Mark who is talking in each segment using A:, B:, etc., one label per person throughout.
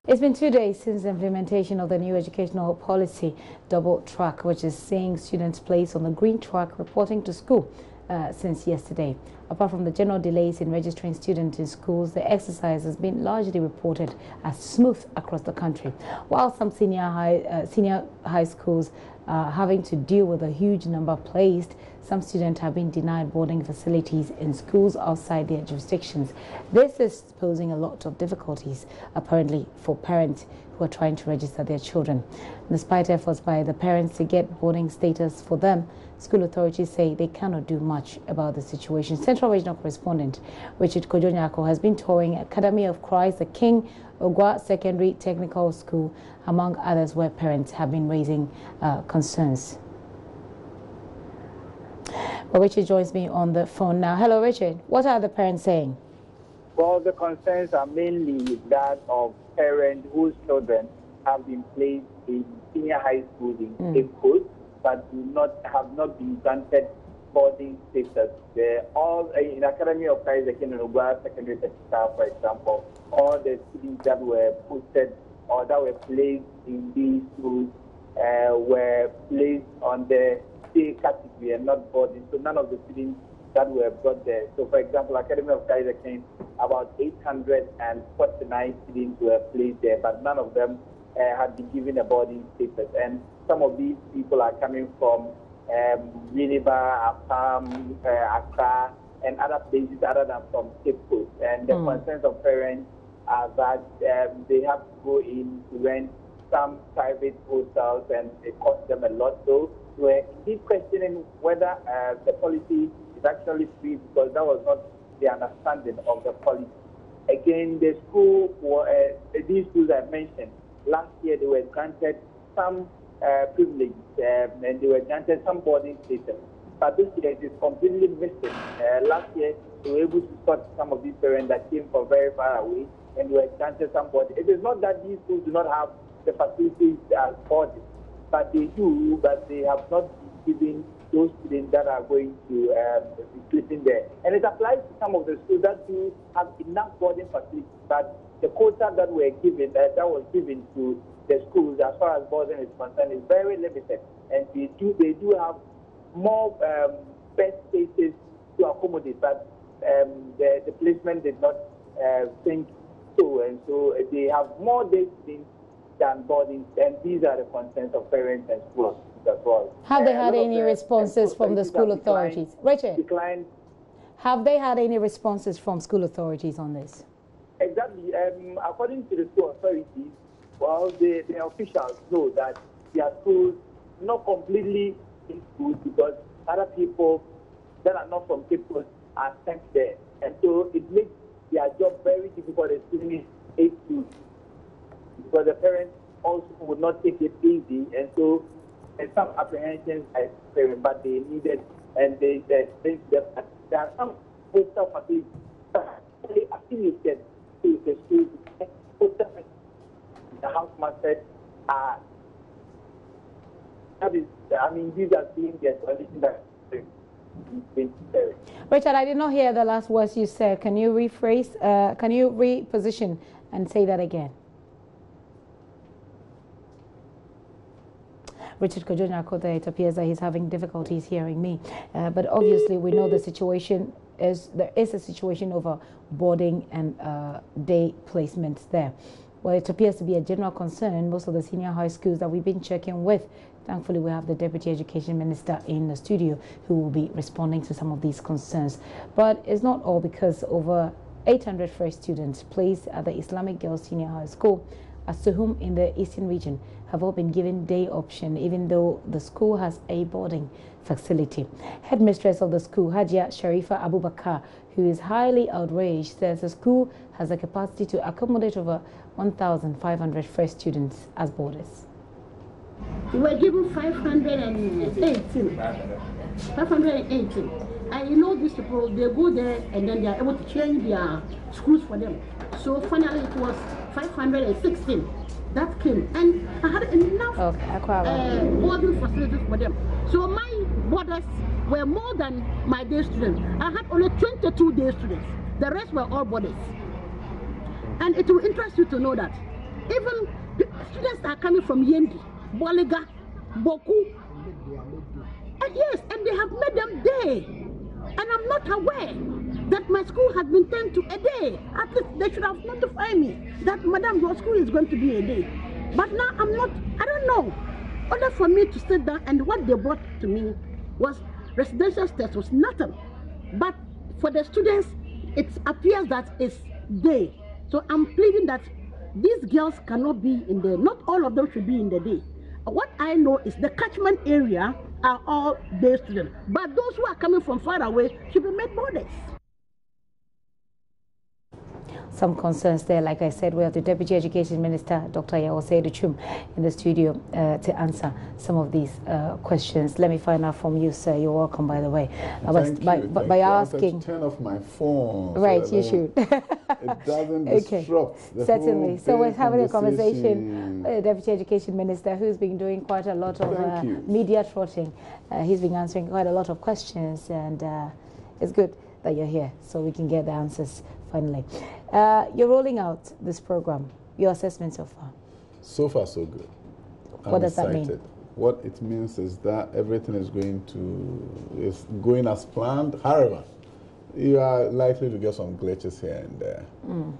A: It's been 2 days since the implementation of the new educational policy double track, which is seeing students placed on the green track reporting to school since yesterday. Apart from the general delays in registering students in schools, the exercise has been largely reported as smooth across the country. While some senior high schools are having to deal with a huge number placed, some students have been denied boarding facilities in schools outside their jurisdictions. This is posing a lot of difficulties, apparently, for parents who are trying to register their children. Despite efforts by the parents to get boarding status for them, school authorities say they cannot do much about the situation. Central Regional Correspondent Richard Kojonyako has been touring Academy of Christ, the King Ogwa Secondary Technical School, among others, where parents have been raising concerns. Well, Richard joins me on the phone now. Hello, Richard. What are the parents saying?
B: Well, the concerns are mainly that of parents whose children have been placed in senior high schools in Cape Coast, but have not been granted boarding status. All in Academy of Christ, the King Ogwa Secondary School, for example, all the students that were posted or that were placed in these schools were placed on the C category and not boarding. So none of the students that were brought there. So, for example, Academy of Christ, about 849 students were placed there, but none of them had been given a boarding status. And some of these people are coming from Univ, Accra, and other places other than from Cape Coast. And the concerns of parents are that they have to go in to rent some private hostels, and it costs them a lot. So we're indeed questioning whether the policy is actually free, because that was not the understanding of the policy. Again, the school, these schools I mentioned, last year they were granted some privileges and they were granted some boarding status. But this year it is completely missing. Last year they were able to sort some of these parents that came from very far away and were granted some boarding. It is not that these schools do not have the facilities as boarding, but they do, but they have not been given those students that are going to be placing there. And it applies to some of the schools that do have enough boarding facilities, but the quota that were given, that was given to the schools as far as boarding is concerned, is very limited. And they do have more bed spaces to accommodate, but the placement did not think so, and so they have more days than boarding, and these are the concerns of parents and schools as well.
A: Have they had any responses from the school authorities? Richard, have they had any responses from school authorities on this?
B: Exactly. According to the school authorities, well, the officials know that their schools not completely in schools because other people that are not from Cape Coast are sent there, and so it makes their job very difficult, especially 8 schools, because the parents also would not take it easy, and so there's some apprehensions as parents, but they needed, and they think that there are some hostel facilities affiliated to the schools. The housemaster are, these are being the explanation that.
A: Richard, I did not hear the last words you said. Can you rephrase? Can you reposition and say that again? Richard Kojonyako, it appears that he's having difficulties hearing me. But obviously, we know the situation is, there is a situation over boarding and day placements there. Well, it appears to be a general concern in most of the senior high schools that we've been checking with. Thankfully, we have the Deputy Education Minister in the studio who will be responding to some of these concerns. But it's not all, because over 800 fresh students placed at the Islamic Girls Senior High School, as to whom in the Eastern region, have all been given day option, even though the school has a boarding facility. Headmistress of the school, Hajia Sharifa Abubakar, who is highly outraged, says the school has the capacity to accommodate over 1,500 fresh students as boarders.
C: We were given 518. And you know, these people, they go there and then they are able to change their schools for them. So finally it was 516 that came, and I had enough boarding facilities for them. So my boarders were more than my day students. I had only 22 day students. The rest were all boarders. And it will interest you to know that Even the students are coming from Yendi, Boliga, Boku. And yes, and they have made them day. And I'm not aware that my school has been turned to a day. At least they should have notified me that, madam, your school is going to be a day. But now I don't know. Order for me to sit down, and what they brought to me was residential test was nothing. But for the students, it appears that it's day. So I'm pleading that these girls cannot be in the, not all of them should be in the day. What I know is the catchment area are all day students. But those who are coming from far away should be made boarders.
A: Some concerns there. Like I said, we have the Deputy Education Minister, Dr. Yawose Duchum, in the studio to answer some of these questions. Let me find out from you, sir. You're welcome, by the way. By asking...
D: turn off my phone.
A: Right, so you should.
D: It doesn't disrupt the
A: certainly. So we're having a conversation with the Deputy Education Minister, who's been doing quite a lot of media trotting. He's been answering quite a lot of questions, and it's good that you're here so we can get the answers finally. You're rolling out this program. Your assessment so far?
D: So far, so good.
A: What does that mean?
D: What it means is that everything is going as planned. However, you are likely to get some glitches here and there.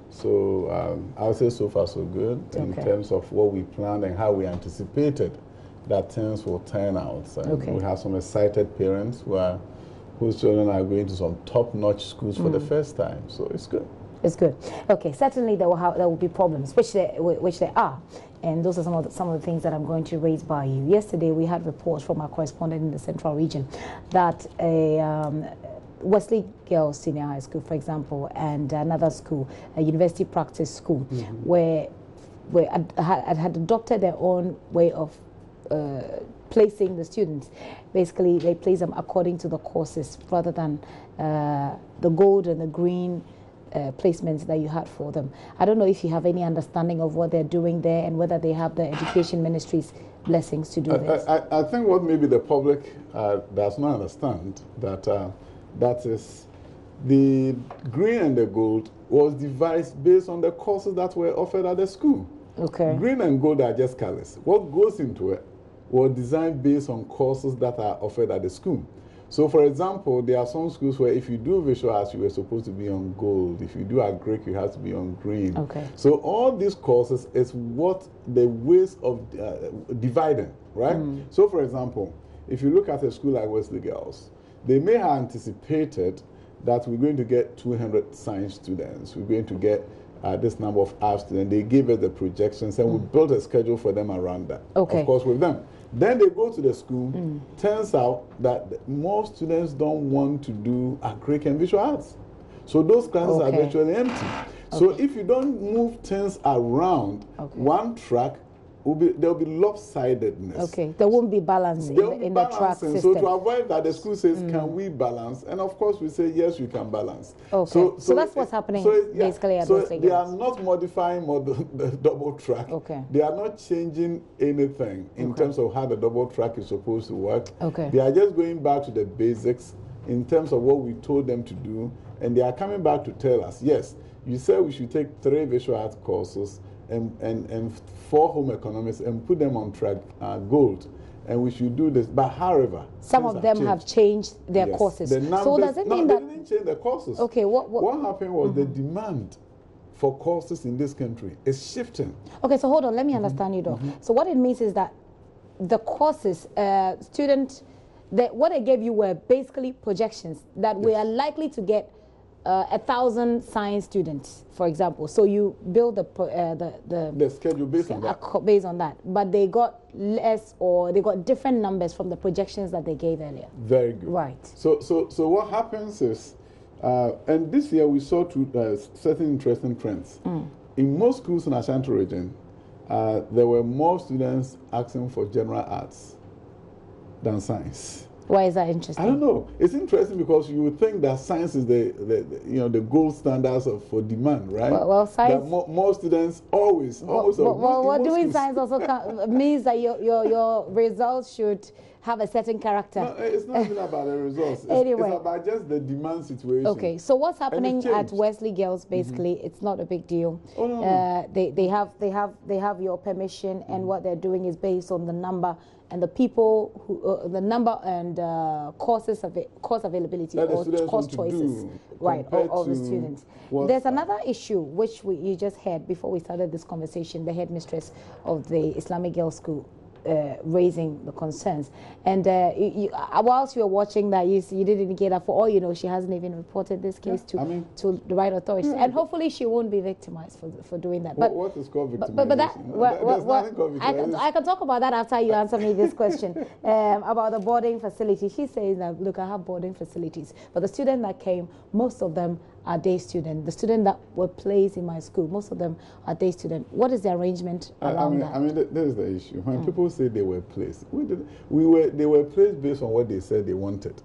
D: So I would say so far, so good in terms of what we planned and how we anticipated that things will turn out. We have some excited parents whose children are going to some top-notch schools for the first time. So it's good. It's good.
A: Okay, certainly there will be problems, which there are. And those are some of the things that I'm going to raise by you. Yesterday, we had reports from our correspondent in the Central Region that Wesley Girls Senior High School, for example, and another school, a university practice school, where had adopted their own way of placing the students. Basically, they place them according to the courses rather than the gold and the green placements that you had for them. I don't know if you have any understanding of what they're doing there and whether they have the Education Ministry's blessings to do this.
D: I think what maybe the public does not understand, that is the green and the gold was devised based on the courses that were offered at the school.
A: Okay.
D: Green and gold are just colors. What goes into it was designed based on courses that are offered at the school. So, for example, there are some schools where if you do visual arts, you were supposed to be on gold. If you do agric, you have to be on green.
A: Okay.
D: So all these courses is what the ways of dividing, right? So, for example, if you look at a school like Wesley Girls, they may have anticipated that we're going to get 200 science students. We're going to get this number of art students. They gave us the projections, and we built a schedule for them around that.
A: Okay.
D: Of course, with them. Then they go to the school. Turns out that most students don't want to do agric and visual arts. So those classes are virtually empty. So if you don't move things around one track, there'll be lopsidedness.
A: Okay, there won't be balance in the track system.
D: So to avoid that, the school says, can we balance? And of course, we say, yes, we can balance.
A: Okay, so that's what's happening basically at those
D: they are not modifying the double track.
A: Okay.
D: They are not changing anything in terms of how the double track is supposed to work.
A: Okay.
D: They are just going back to the basics in terms of what we told them to do. And they are coming back to tell us, yes, you said we should take 3 visual arts courses and 4 home economics and put them on track gold, and we should do this. But however,
A: some of them have changed their courses. So does it mean that
D: they didn't change the courses?
A: Okay,
D: what happened was the demand for courses in this country is shifting.
A: Okay, so hold on, let me understand you though. So what it means is that the courses, what they gave you were basically projections that we are likely to get 1,000 science students, for example. So you build the schedule based on that. Based on that, but they got less, or they got different numbers from the projections that they gave earlier.
D: Very good.
A: Right.
D: So what happens is, and this year we saw certain interesting trends. In most schools in Ashanti region, there were more students asking for general arts than science.
A: Why is that interesting?
D: I don't know. It's interesting because you would think that science is the gold standards for demand, right?
A: Well, science.
D: That more students always.
A: Well, doing science also means that your results should have a certain character.
D: No, it's not even about the results.
A: Anyway.
D: It's about just the demand situation.
A: Okay, so what's happening at Wesley Girls? Basically, it's not a big deal.
D: Oh, no.
A: They have your permission, and what they're doing is based on the number and the people who the number and course availability or course choices, right, of the students. There's another issue which you just heard before we started this conversation. The headmistress of the Islamic Girls School raising the concerns, and whilst you were watching that, you didn't indicate that, for all you know, she hasn't even reported this case to the right authorities, and hopefully she won't be victimized for doing that. But
D: what is called victimization?
A: But I can talk about that after you answer me this question about the boarding facility. She's saying that, look, I have boarding facilities, but the student that came, most of them are day students. The students that were placed in my school, most of them are day students. What is the arrangement around that?
D: I mean, that is the issue. When people say they were placed, they were placed based on what they said they wanted.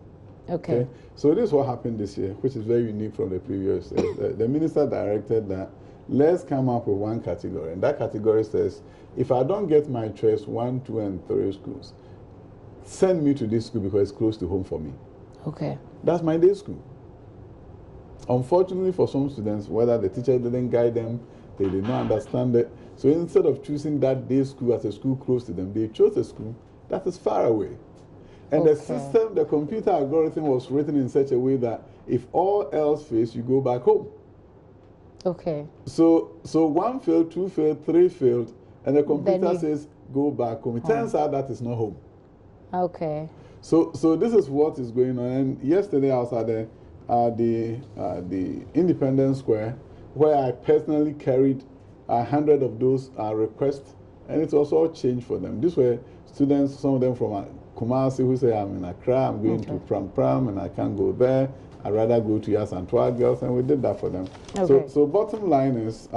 A: Okay.
D: So this is what happened this year, which is very unique from the previous year. The minister directed that let's come up with one category, and that category says, if I don't get my choice 1, 2, and 3 schools, send me to this school because it's close to home for me.
A: Okay.
D: That's my day school. Unfortunately for some students, whether the teacher didn't guide them, they did not understand it. So instead of choosing that day school as a school close to them, they chose a school that is far away. And the system, the computer algorithm was written in such a way that if all else fails, you go back home.
A: Okay.
D: So 1 failed, 2 failed, 3 failed, and the computer says go back home. It turns out that is not home.
A: Okay.
D: So this is what is going on. And yesterday I was at the Independence Square, where I personally carried 100 of those requests, and it was all changed for them. These were students, some of them from Kumasi, who say, I'm in Accra, I'm going to Pram, and I can't go there. I'd rather go to Yasantua Girls, and we did that for them. Okay. So bottom line is,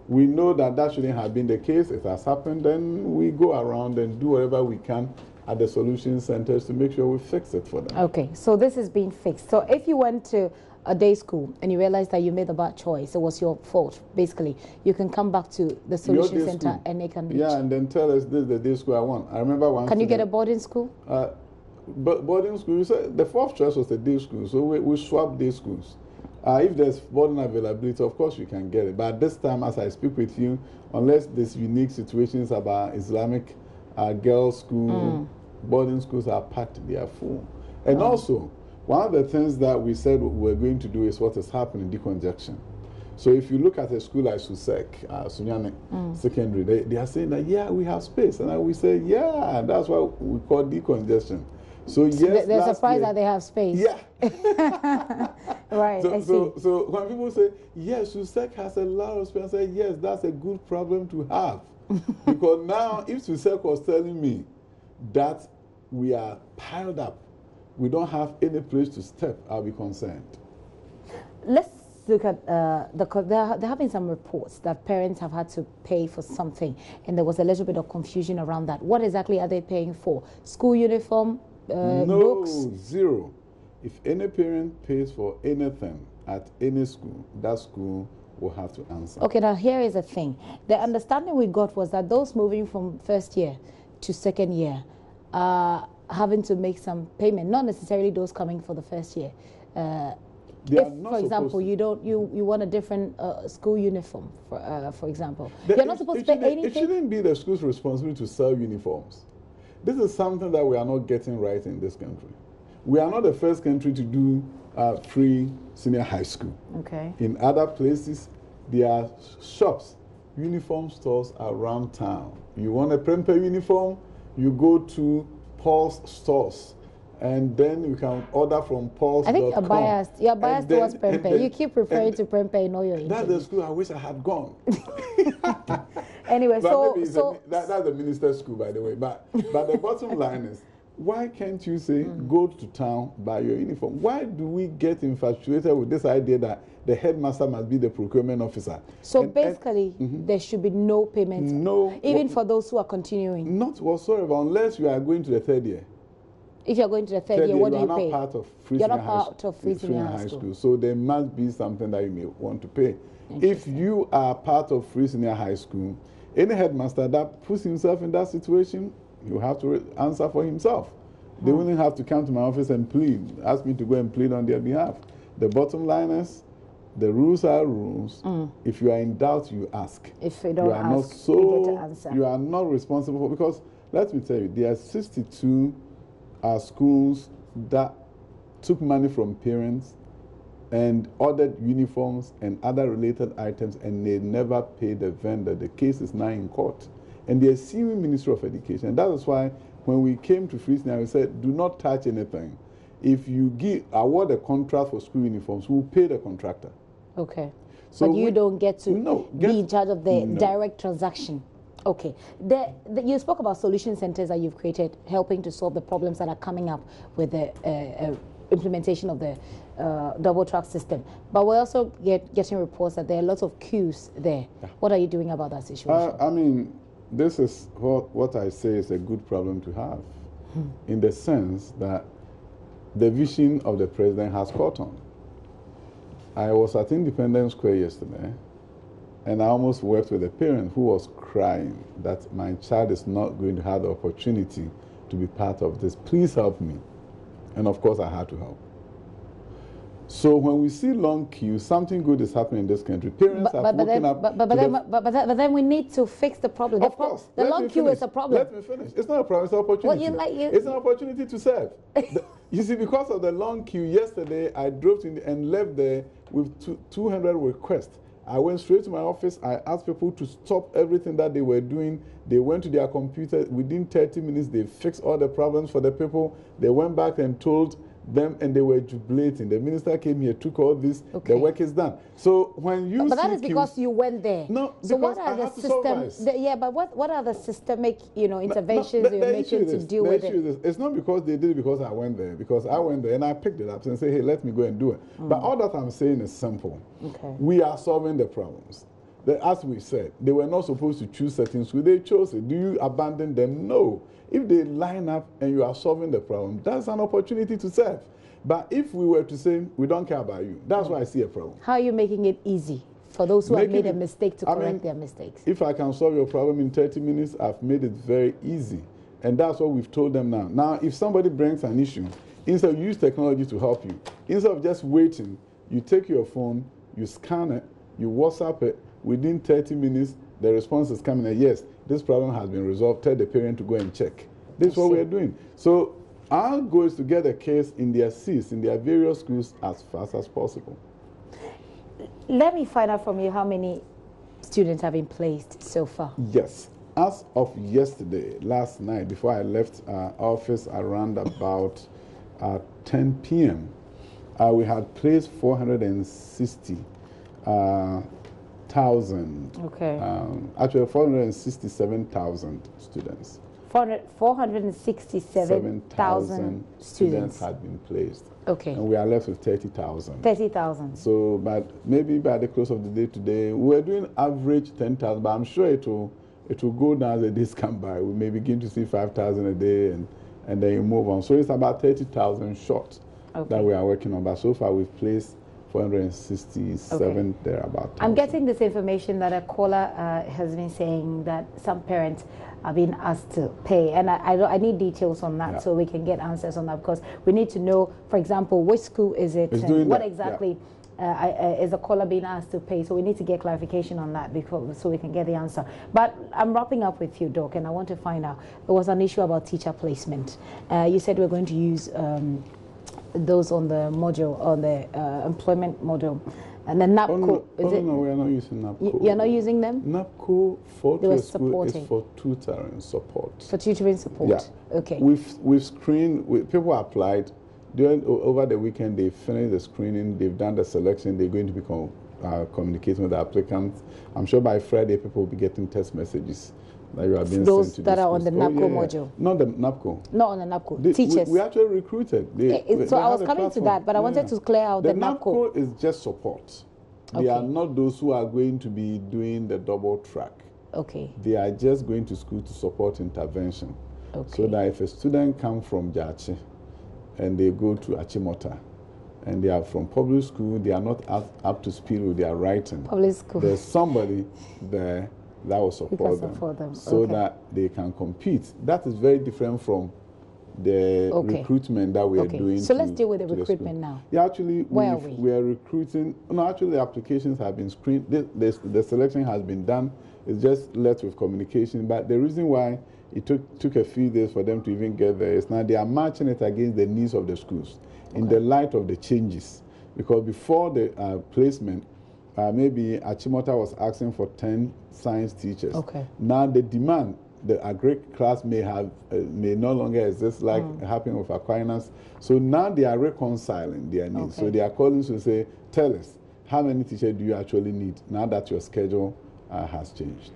D: we know that shouldn't have been the case. It has happened, and we go around and do whatever we can at the solution centers to make sure we fix it for them.
A: Okay, so this is being fixed. So if you went to a day school and you realize that you made a bad choice, it was your fault, basically, you can come back to the solution center and they can...
D: Yeah, and then tell us, this is the day school I want. I remember one...
A: Can you get a boarding school?
D: But boarding school, you said the fourth choice was the day school, so we swapped day schools. If there's boarding availability, of course you can get it. But at this time, as I speak with you, unless there's unique situations about Islamic girls' school, boarding schools are packed, they are full. And also, one of the things that we said we're going to do is what is happening, decongestion. So if you look at a school like Susek, Sunyane Secondary, they are saying that, yeah, we have space. And we say, yeah, that's what we call decongestion. So yes,
A: they're surprised that they have space.
D: Yeah.
A: Right,
D: so when people say, yes, Susek has a lot of space, I say, yes, that's a good problem to have. Because now, if Susek was telling me that we are piled up, we don't have any place to step, I'll be concerned.
A: Let's look at there have been some reports that parents have had to pay for something, and there was a little bit of confusion around that. What exactly are they paying for? School uniform, books?
D: No, zero. If any parent pays for anything at any school, that school will have to answer.
A: Okay, now here is the thing. The understanding we got was that those moving from first year to second year are having to make some payment, not necessarily those coming for the first year. If, for example, you want a different school uniform, for example, you're not supposed to pay anything.
D: It shouldn't be the school's responsibility to sell uniforms. This is something that we are not getting right in this country. We are not the first country to do free senior high school.
A: Okay.
D: In other places, there are shops, uniform stores around town. You want a Prempe uniform, you go to Paul's stores, and then you can order from Paul's.
A: I think you're biased towards Prempe. You keep referring to Prempe in all your interviews.
D: That's the school I wish I had gone.
A: Anyway,
D: that's the minister's school, by the way. But the bottom line is, why can't you say, go to town, buy your uniform? Why do we get infatuated with this idea that the headmaster must be the procurement officer?
A: So basically, there should be no payment, even for those who are continuing?
D: Not whatsoever, unless you are going to the third year.
A: If you're going to the third year, what do you pay?
D: You're not part of Free
A: You're not part of Free Senior High School.
D: So there must be something that you may want to pay. If you are part of Free Senior High School, any headmaster that puts himself in that situation, you have to answer for himself. They wouldn't have to come to my office and plead, ask me to go and plead on their behalf. The bottom line is, the rules are rules. If you are in doubt, you ask.
A: If you don't ask, you get to answer.
D: You are not responsible for, because let me tell you, there are 62 schools that took money from parents and ordered uniforms and other related items, and they never paid the vendor. The case is now in court. And they're suing Ministry of Education. And that is why when we came to Free Senior, we said, do not touch anything. If you award a contract for school uniforms, we'll pay the contractor.
A: Okay. So but you don't get to be in charge of the direct transaction. Okay. You spoke about solution centers that you've created, helping to solve the problems that are coming up with the implementation of the double track system. But we're also getting reports that there are lots of queues there. Yeah. What are you doing about that situation?
D: I mean, this is what I say is a good problem to have, in the sense that the vision of the president has caught on. I was at Independence Square yesterday, and I almost wept with a parent who was crying that my child is not going to have the opportunity to be part of this. Please help me. And of course, I had to help. So when we see long queues, something good is happening in this country. Parents are looking up.
A: But then we need to fix the problem.
D: Of course.
A: The long queue is a problem.
D: Let me finish. It's not a problem, it's an opportunity. It's an opportunity to serve. You see, because of the long queue, yesterday I drove in and left there with 200 requests. I went straight to my office. I asked people to stop everything that they were doing. They went to their computer. Within 30 minutes, they fixed all the problems for the people. They went back and told them, and they were jubilating. The minister came here, took all this. Okay. The work is done. So when you
A: but that is because you went there.
D: No,
A: so what are the systems? But what are the systemic interventions you're making to deal with it?
D: It's not because they did it because I went there. Because I went there and I picked it up and say, hey, let me go and do it. But all that I'm saying is simple. Okay. We are solving the problems. As we said, they were not supposed to choose certain schools. They chose it. Do you abandon them? No. If they line up and you are solving the problem, that's an opportunity to serve. But if we were to say, we don't care about you, that's why I see a problem.
A: How are you making it easy for those who have made a mistake to correct their mistakes?
D: If I can solve your problem in 30 minutes, I've made it very easy. And that's what we've told them now. Now, if somebody brings an issue, instead of use technology to help you, instead of just waiting, you take your phone, you scan it, you WhatsApp it, within 30 minutes, the response is coming and yes, this problem has been resolved. Tell the parent to go and check. This is what we are doing. So our goal is to get a case in their seats, in their various schools, as fast as possible.
A: Let me find out from you how many students have been placed so far.
D: Yes. As of yesterday, last night, before I left our office around about 10 p.m., we had placed 460,000.
A: Okay.
D: Actually, 467,000 students.
A: 467,000 students
D: had been placed.
A: Okay.
D: And we are left with 30,000.
A: 30,000.
D: So, but maybe by the close of the day today, we're doing average 10,000, but I'm sure it will go down as the days come by. We may begin to see 5,000 a day and then you move on. So it's about 30,000 short that we are working on. But so far we've placed 467 there about.
A: I'm getting this information that a caller has been saying that some parents are being asked to pay, and I need details on that so we can get answers on that, because we need to know, for example, which school is it, and what exactly is the caller being asked to pay. So we need to get clarification on that so we can get the answer. But I'm wrapping up with you, Doc, and I want to find out, there was an issue about teacher placement. You said we're going to use those on the module, on the employment module. And the NAPCO,
D: no, we are not using NAPCO.
A: You're not using them?
D: NAPCO for school is for tutoring support.
A: For tutoring support?
D: Yeah.
A: Okay.
D: We've screened, people applied. Over the weekend, they finished the screening, they've done the selection, they're going to be communicating with the applicants. I'm sure by Friday, people will be getting text messages. That you have been
A: those
D: sent to
A: that are on the NAPCO module?
D: Not the NAPCO.
A: Not on the NAPCO. Teachers.
D: We actually recruited.
A: So I was coming to that, but I wanted to clear out the NAPCO.
D: The NAPCO is just support. They are not those who are going to be doing the double track.
A: Okay.
D: They are just going to school to support intervention. Okay. So that if a student comes from Jachi and they go to Achimota, and they are from public school, they are not up to speed with their writing. Public school. There's somebody there that will support them so that they can compete. That is very different from the recruitment that we are doing.
A: So let's deal with the recruitment now.
D: Yeah, actually, we are recruiting. No, actually, the applications have been screened. The selection has been done. It's just left with communication. But the reason why it took a few days for them to even get there is now they are matching it against the needs of the schools in the light of the changes. Because before the placement, maybe Achimota was asking for 10 science teachers. Now the demand, the agric class may no longer exist like happening with Aquinas. So now they are reconciling their needs. So they are calling to say, tell us, how many teachers do you actually need now that your schedule has changed?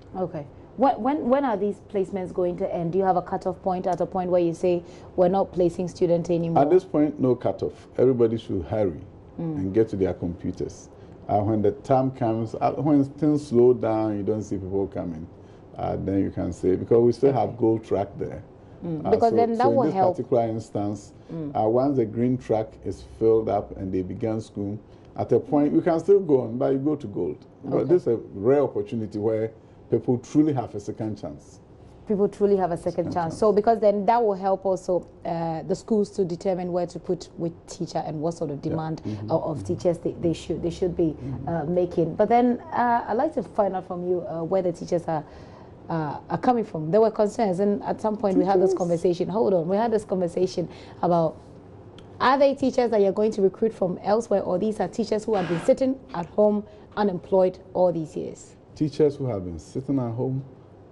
A: When are these placements going to end? Do you have a cutoff point, at a point where you say we're not placing students anymore?
D: At this point, no cutoff. Everybody should hurry and get to their computers. When the time comes, when things slow down, you don't see people coming. Then you can say, because we still have gold track there.
A: Because then that will help.
D: In this particular instance, once the green track is filled up and they begin school, at a point, you can still go on, but you go to gold. But this is a rare opportunity where people truly have a second chance.
A: People truly have a second chance. So because then that will help also the schools to determine where to put which teacher and what sort of demand of teachers they should be making. But then I'd like to find out from you where the teachers are coming from. There were concerns, and at some point we had this conversation. Hold on, we had this conversation about, are they teachers that you're going to recruit from elsewhere, or these are teachers who have been sitting at home unemployed all these years?
D: Teachers who have been sitting at home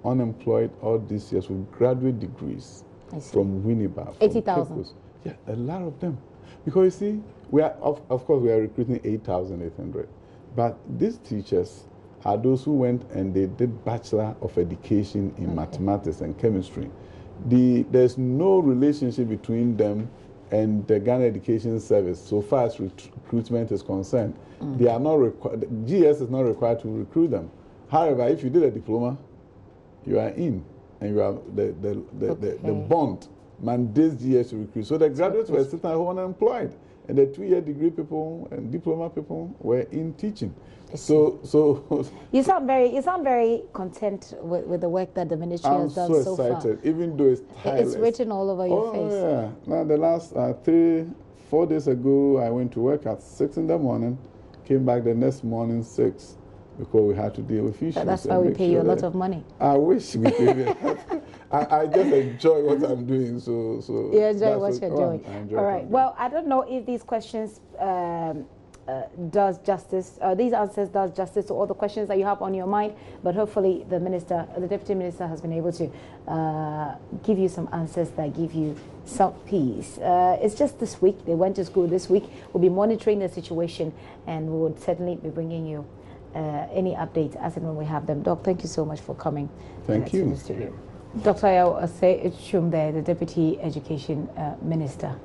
D: unemployed all these years with graduate degrees from Univ.
A: 80,000.
D: Yeah, a lot of them. Because you see, we are of course we are recruiting 8,800, but these teachers are those who went and they did Bachelor of Education in mathematics and chemistry. There's no relationship between them and the Ghana Education Service so far as recruitment is concerned. They are not required. GS is not required to recruit them. However, if you did a diploma, you are in, and you are the bond mandates GS to recruit. So the graduates were sitting at home unemployed, and the 2-year degree people and diploma people were in teaching. So
A: you sound very content with the work that the ministry has done so far. I'm so excited,
D: even though it's tireless.
A: It's written all over your face.
D: Oh yeah. Now the last 4 days ago, I went to work at 6 in the morning, came back the next morning 6. Because we had to deal with issues.
A: That's why we pay you a lot of money.
D: I wish we could. I just enjoy what I'm doing. So
A: you enjoy what you're doing.
D: I enjoy.
A: All right. Well, I don't know if these questions does justice. These answers does justice to all the questions that you have on your mind. But hopefully, the deputy minister, has been able to give you some answers that give you some peace. It's just this week. They went to school this week. We'll be monitoring the situation, and we will certainly be bringing you any updates as and when we have them. Doc, thank you so much for coming to the studio. Dr. Ayaw Ase Ichum there, the Deputy Education Minister.